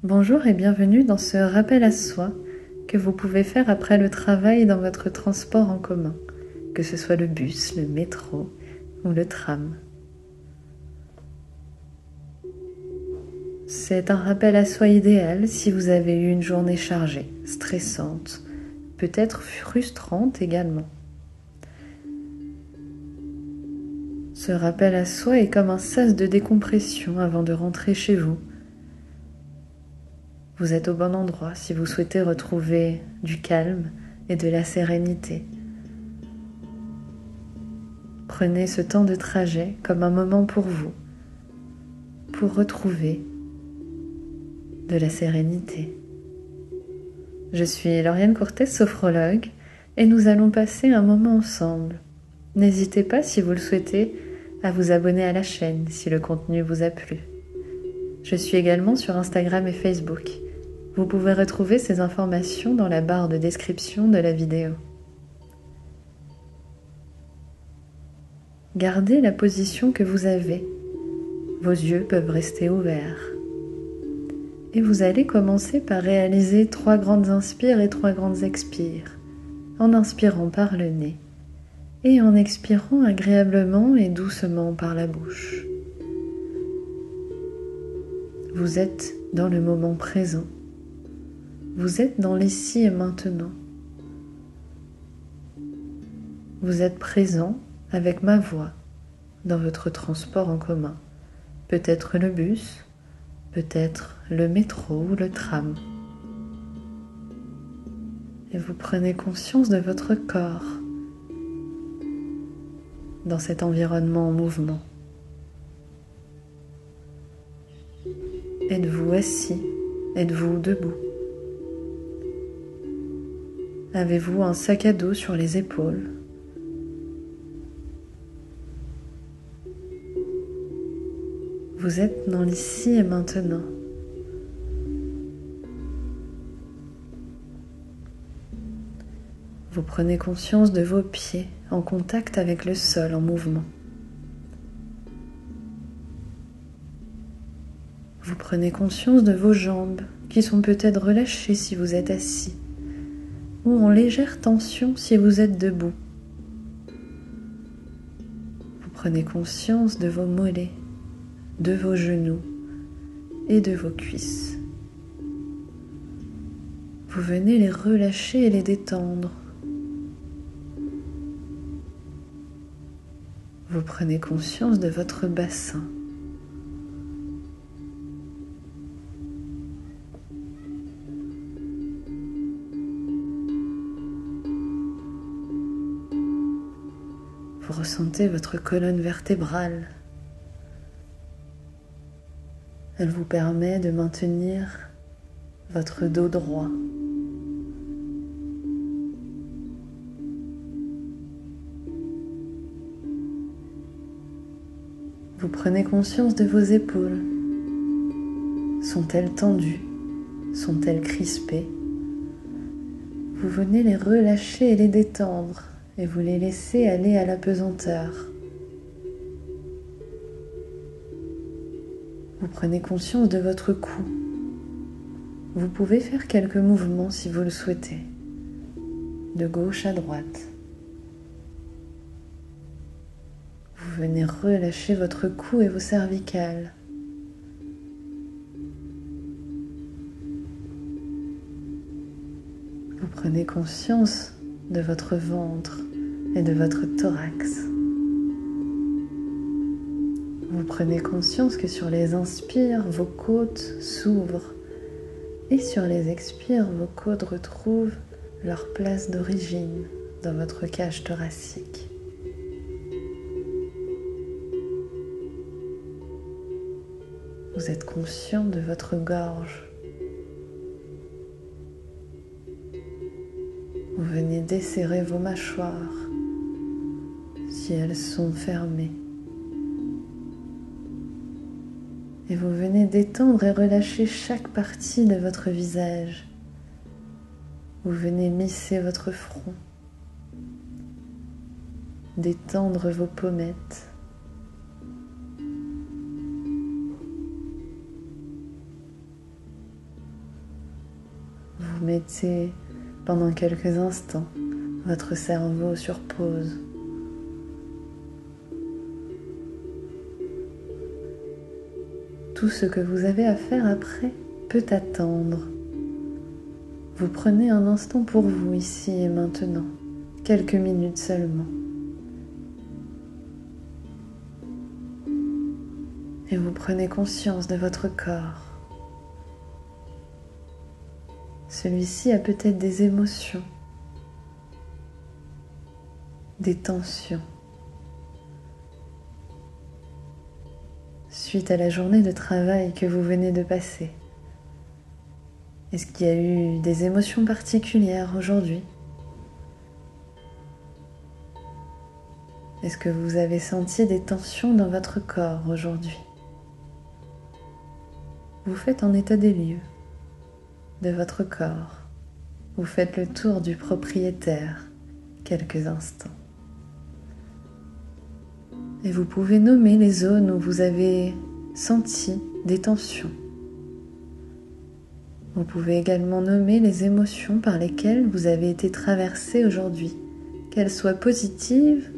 Bonjour et bienvenue dans ce rappel à soi que vous pouvez faire après le travail dans votre transport en commun, que ce soit le bus, le métro ou le tram. C'est un rappel à soi idéal si vous avez eu une journée chargée, stressante, peut-être frustrante également. Ce rappel à soi est comme un sas de décompression avant de rentrer chez vous. Vous êtes au bon endroit si vous souhaitez retrouver du calme et de la sérénité. Prenez ce temps de trajet comme un moment pour vous, pour retrouver de la sérénité. Je suis Lauriane Cortès, sophrologue, et nous allons passer un moment ensemble. N'hésitez pas, si vous le souhaitez, à vous abonner à la chaîne si le contenu vous a plu. Je suis également sur Instagram et Facebook. Vous pouvez retrouver ces informations dans la barre de description de la vidéo. Gardez la position que vous avez. Vos yeux peuvent rester ouverts. Et vous allez commencer par réaliser 3 grandes inspires et 3 grandes expires, en inspirant par le nez et en expirant agréablement et doucement par la bouche. Vous êtes dans le moment présent. Vous êtes dans l'ici et maintenant. Vous êtes présent avec ma voix dans votre transport en commun, peut-être le bus, peut-être le métro ou le tram. Et vous prenez conscience de votre corps dans cet environnement en mouvement. Êtes-vous assis? Êtes-vous debout? Avez-vous un sac à dos sur les épaules? Vous êtes dans l'ici et maintenant. Vous prenez conscience de vos pieds en contact avec le sol en mouvement. Vous prenez conscience de vos jambes qui sont peut-être relâchées si vous êtes assis ou en légère tension si vous êtes debout. Vous prenez conscience de vos mollets, de vos genoux et de vos cuisses. Vous venez les relâcher et les détendre. Vous prenez conscience de votre bassin. Vous ressentez votre colonne vertébrale. Elle vous permet de maintenir votre dos droit. Vous prenez conscience de vos épaules. Sont-elles tendues? Sont-elles crispées? Vous venez les relâcher et les détendre et vous les laissez aller à la pesanteur. Vous prenez conscience de votre cou. Vous pouvez faire quelques mouvements si vous le souhaitez, de gauche à droite. Vous venez relâcher votre cou et vos cervicales. Vous prenez conscience de votre ventre et de votre thorax. Vous prenez conscience que sur les inspires, vos côtes s'ouvrent et sur les expires, vos côtes retrouvent leur place d'origine dans votre cage thoracique. Vous êtes conscient de votre gorge. Vous venez desserrer vos mâchoires si elles sont fermées. Et vous venez détendre et relâcher chaque partie de votre visage. Vous venez lisser votre front, détendre vos pommettes. Vous mettez pendant quelques instants votre cerveau sur pause. Tout ce que vous avez à faire après peut attendre. Vous prenez un instant pour vous ici et maintenant, quelques minutes seulement. Et vous prenez conscience de votre corps. Celui-ci a peut-être des émotions, des tensions. Suite à la journée de travail que vous venez de passer, est-ce qu'il y a eu des émotions particulières aujourd'hui? Est-ce que vous avez senti des tensions dans votre corps aujourd'hui? Vous faites un état des lieux de votre corps. Vous faites le tour du propriétaire quelques instants. Et vous pouvez nommer les zones où vous avez senti des tensions. Vous pouvez également nommer les émotions par lesquelles vous avez été traversé aujourd'hui, qu'elles soient positives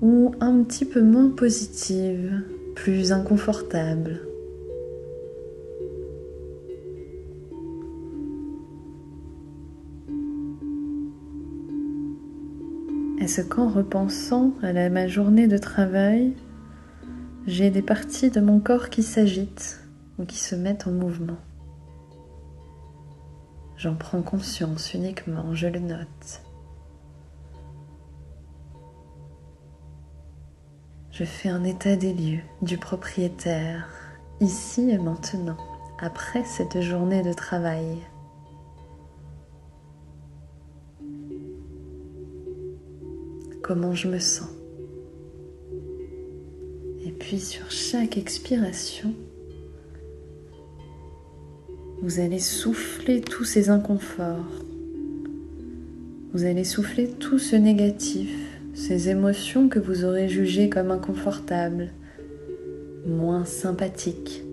ou un petit peu moins positives, plus inconfortables. Est-ce qu'en repensant à ma journée de travail, j'ai des parties de mon corps qui s'agitent ou qui se mettent en mouvement? J'en prends conscience uniquement, je le note. Je fais un état des lieux du propriétaire, ici et maintenant, après cette journée de travail. Comment je me sens? Et puis sur chaque expiration, vous allez souffler tous ces inconforts. Vous allez souffler tout ce négatif, ces émotions que vous aurez jugées comme inconfortables, moins sympathiques.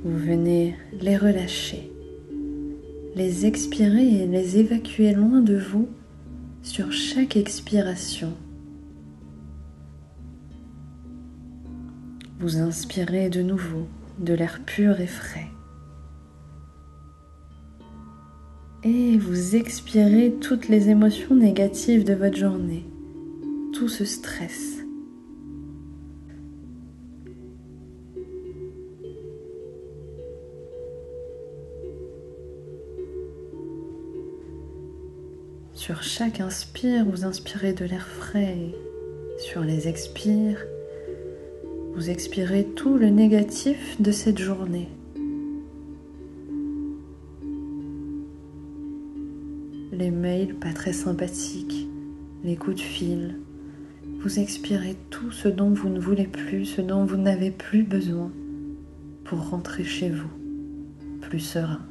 Vous venez les relâcher, les expirer et les évacuer loin de vous sur chaque expiration. Vous inspirez de nouveau de l'air pur et frais. Et vous expirez toutes les émotions négatives de votre journée, tout ce stress. Sur chaque inspire, vous inspirez de l'air frais. Sur les expires, vous expirez tout le négatif de cette journée. Les mails pas très sympathiques, les coups de fil. Vous expirez tout ce dont vous ne voulez plus, ce dont vous n'avez plus besoin pour rentrer chez vous, plus serein.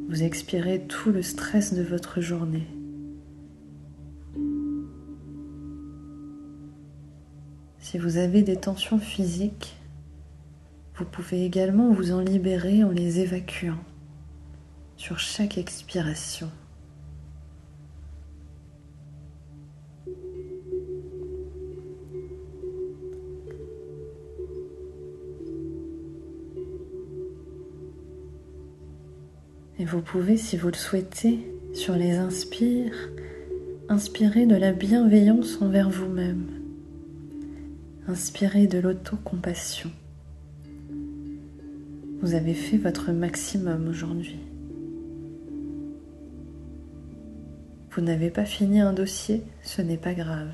Vous expirez tout le stress de votre journée. Si vous avez des tensions physiques, vous pouvez également vous en libérer en les évacuant sur chaque expiration. Et vous pouvez, si vous le souhaitez, sur les inspires, inspirer de la bienveillance envers vous-même. Inspirez de l'autocompassion. Vous avez fait votre maximum aujourd'hui. Vous n'avez pas fini un dossier, ce n'est pas grave.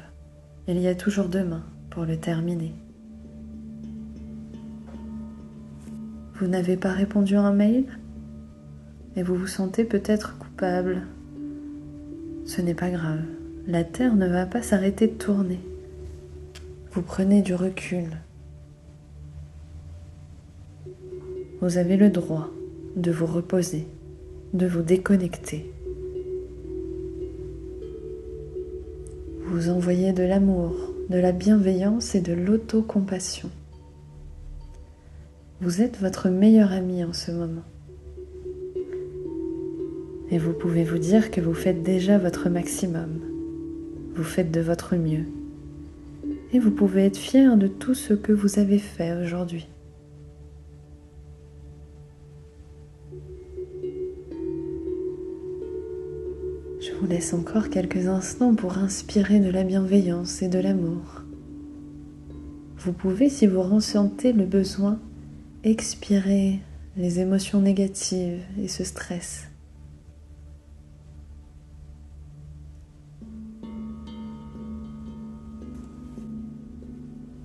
Il y a toujours demain pour le terminer. Vous n'avez pas répondu à un mail et vous vous sentez peut-être coupable. Ce n'est pas grave. La Terre ne va pas s'arrêter de tourner. Vous prenez du recul. Vous avez le droit de vous reposer, de vous déconnecter. Vous envoyez de l'amour de la bienveillance et de l'autocompassion. Vous êtes votre meilleur ami en ce moment. Et vous pouvez vous dire que vous faites déjà votre maximum. Vous faites de votre mieux. Et vous pouvez être fier de tout ce que vous avez fait aujourd'hui. Je vous laisse encore quelques instants pour inspirer de la bienveillance et de l'amour. Vous pouvez, si vous ressentez le besoin, expirer les émotions négatives et ce stress.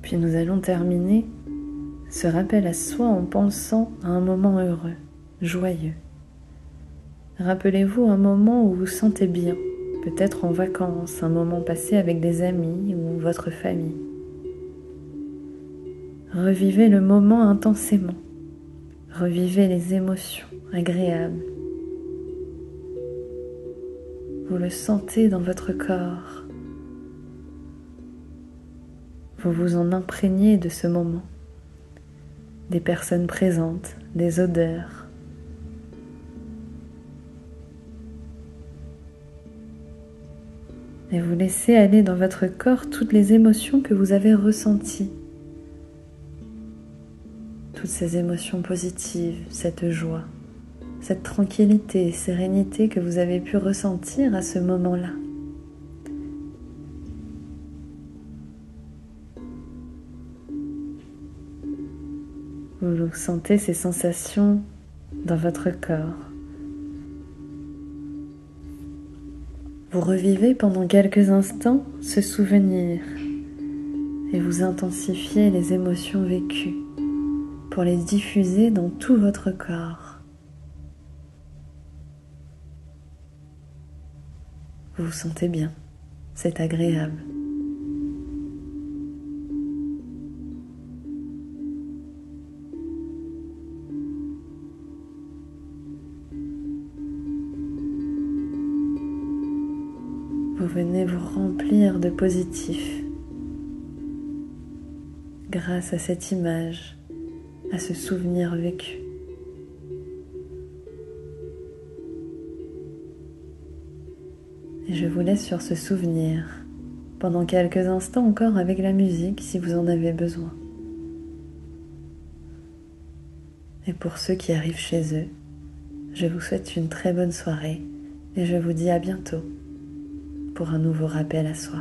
Puis nous allons terminer ce rappel à soi en pensant à un moment heureux, joyeux. Rappelez-vous un moment où vous vous sentez bien, peut-être en vacances, un moment passé avec des amis ou votre famille. Revivez le moment intensément. Revivez les émotions agréables. Vous le sentez dans votre corps. Vous vous en imprégnez de ce moment, des personnes présentes, des odeurs. Et vous laissez aller dans votre corps toutes les émotions que vous avez ressenties. Toutes ces émotions positives, cette joie, cette tranquillité et sérénité que vous avez pu ressentir à ce moment-là. Vous sentez ces sensations dans votre corps. Vous revivez pendant quelques instants ce souvenir et vous intensifiez les émotions vécues pour les diffuser dans tout votre corps. Vous vous sentez bien, c'est agréable. Vous venez vous remplir de positif grâce à cette image, à ce souvenir vécu. Et je vous laisse sur ce souvenir pendant quelques instants encore avec la musique si vous en avez besoin. Et pour ceux qui arrivent chez eux, je vous souhaite une très bonne soirée et je vous dis à bientôt pour un nouveau rappel à soi.